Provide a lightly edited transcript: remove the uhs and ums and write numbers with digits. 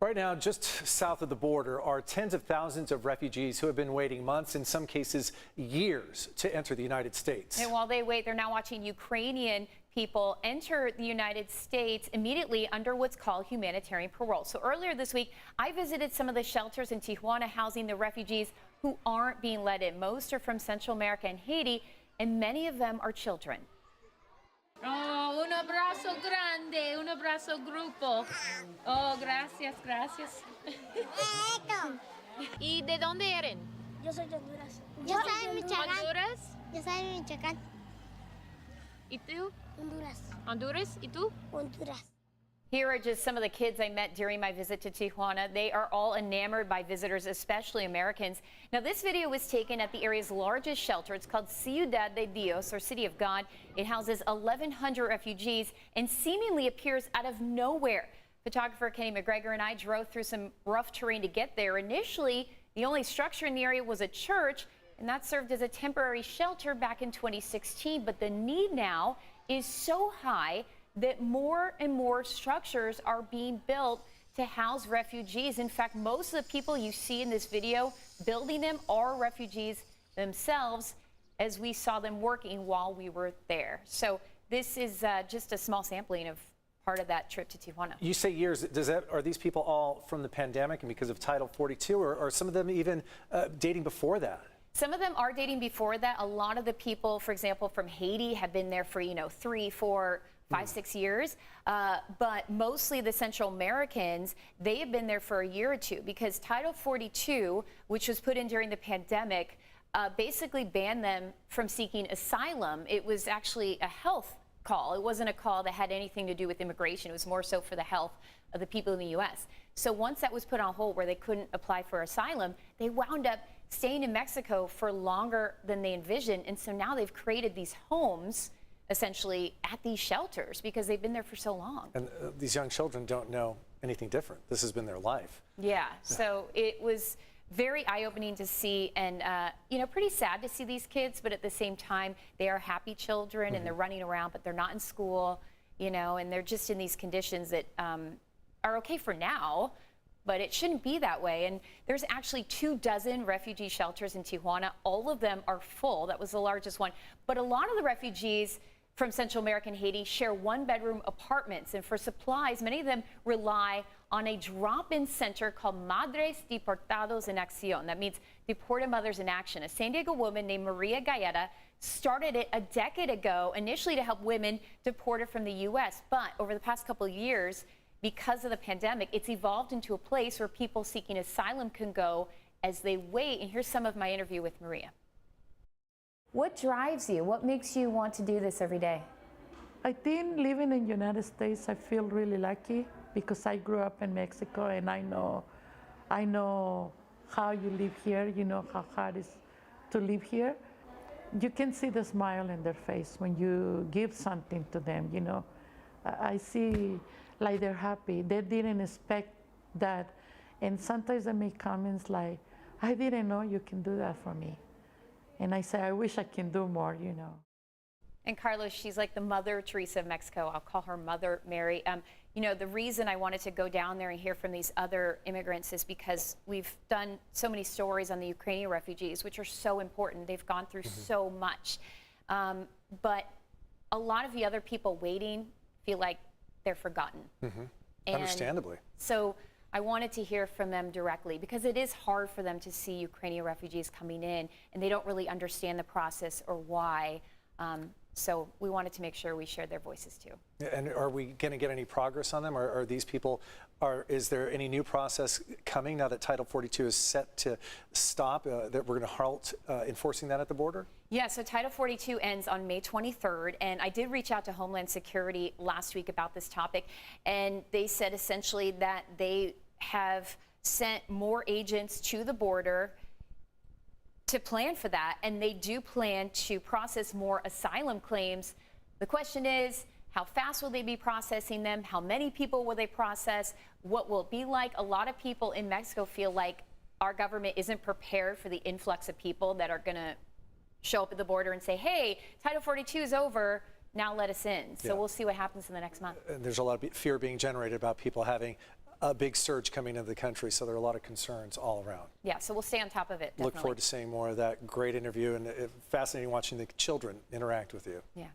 Right now, just south of the border are tens of thousands of refugees who have been waiting months, in some cases years, to enter the United States. And while they wait, they're now watching Ukrainian people enter the United States immediately under what's called humanitarian parole. So earlier this week, I visited some of the shelters in Tijuana housing the refugees who aren't being let in. Most are from Central America and Haiti, and many of them are children. Oh, un abrazo grande, un abrazo grupo. Oh, gracias, gracias. ¿Y de dónde eran? Yo soy de Honduras. Yo soy de Michoacán. ¿Honduras? Yo soy de Michoacán. ¿Y tú? Honduras. ¿Honduras? ¿Y tú? Honduras. Here are just some of the kids I met during my visit to Tijuana. They are all enamored by visitors, especially Americans. Now, this video was taken at the area's largest shelter. It's called Ciudad de Dios, or City of God. It houses 1,100 refugees and seemingly appears out of nowhere. Photographer Kenny McGregor and I drove through some rough terrain to get there. Initially, the only structure in the area was a church, and that served as a temporary shelter back in 2016. But the need now is so high that more and more structures are being built to house refugees. In fact, most of the people you see in this video building them are refugees themselves, as we saw them working while we were there. So this is just a small sampling of part of that trip to Tijuana. You say years. Are these people all from the pandemic and because of Title 42, or are some of them even dating before that? Some of them are dating before that. A lot of the people, for example, from Haiti have been there for, 3, 4, 5, 6 years. But mostly the Central Americans, they have been there for a year or two, because Title 42, which was put in during the pandemic, basically banned them from seeking asylum. It was actually a health call. It wasn't a call that had anything to do with immigration. It was more so for the health of the people in the U.S. So once that was put on hold, where they couldn't apply for asylum, they wound up staying in Mexico for longer than they envisioned. And so now they've created these homes essentially at these shelters because they've been there for so long. And these young children don't know anything different. This has been their life. Yeah, so it was very eye-opening to see, and pretty sad to see these kids, but at the same time, they are happy children and they're running around, but they're not in school, and they're just in these conditions that are okay for now, but it shouldn't be that way. And there's actually 24 refugee shelters in Tijuana. All of them are full. That was the largest one. But a lot of the refugees from Central America and Haiti share one-bedroom apartments. And for supplies, many of them rely on a drop-in center called Madres Deportados en Acción. That means Deported Mothers in Action. A San Diego woman named Maria Galleta started it a decade ago, initially to help women deported from the U.S. But over the past couple of years, because of the pandemic, it's evolved into a place where people seeking asylum can go as they wait. And here's some of my interview with Maria. What drives you? What makes you want to do this every day? I think living in the United States, I feel really lucky because I grew up in Mexico, and I know how you live here, how hard it is to live here. You can see the smile in their face when you give something to them, I see like they're happy. They didn't expect that. And sometimes they make comments like, I didn't know you can do that for me. And I say, I wish I can do more, And Carlos, she's like the Mother Teresa of Mexico. I'll call her Mother Mary. The reason I wanted to go down there and hear from these other immigrants is because we've done so many stories on the Ukrainian refugees, which are so important. They've gone through so much. But a lot of the other people waiting feel like they're forgotten. Understandably. So I wanted to hear from them directly, because it is hard for them to see Ukrainian refugees coming in, and they don't really understand the process or why. So we wanted to make sure we shared their voices too. And are we going to get any progress on them? Or are these people, is there any new process coming now that Title 42 is set to stop, that we're going to halt enforcing that at the border? Yeah, so Title 42 ends on May 23rd, and I did reach out to Homeland Security last week about this topic, and they said essentially that they have sent more agents to the border to plan for that, and they do plan to process more asylum claims. The question is, how fast will they be processing them? How many people will they process? What will it be like? A lot of people in Mexico feel like our government isn't prepared for the influx of people that are going to show up at the border and say, hey, Title 42 is over, now let us in. So we'll see what happens in the next month. And there's a lot of fear being generated about people having a big surge coming into the country, so there are a lot of concerns all around. Yeah, so we'll stay on top of it, definitely. Look forward to seeing more of that. Great interview, and fascinating watching the children interact with you. Yeah.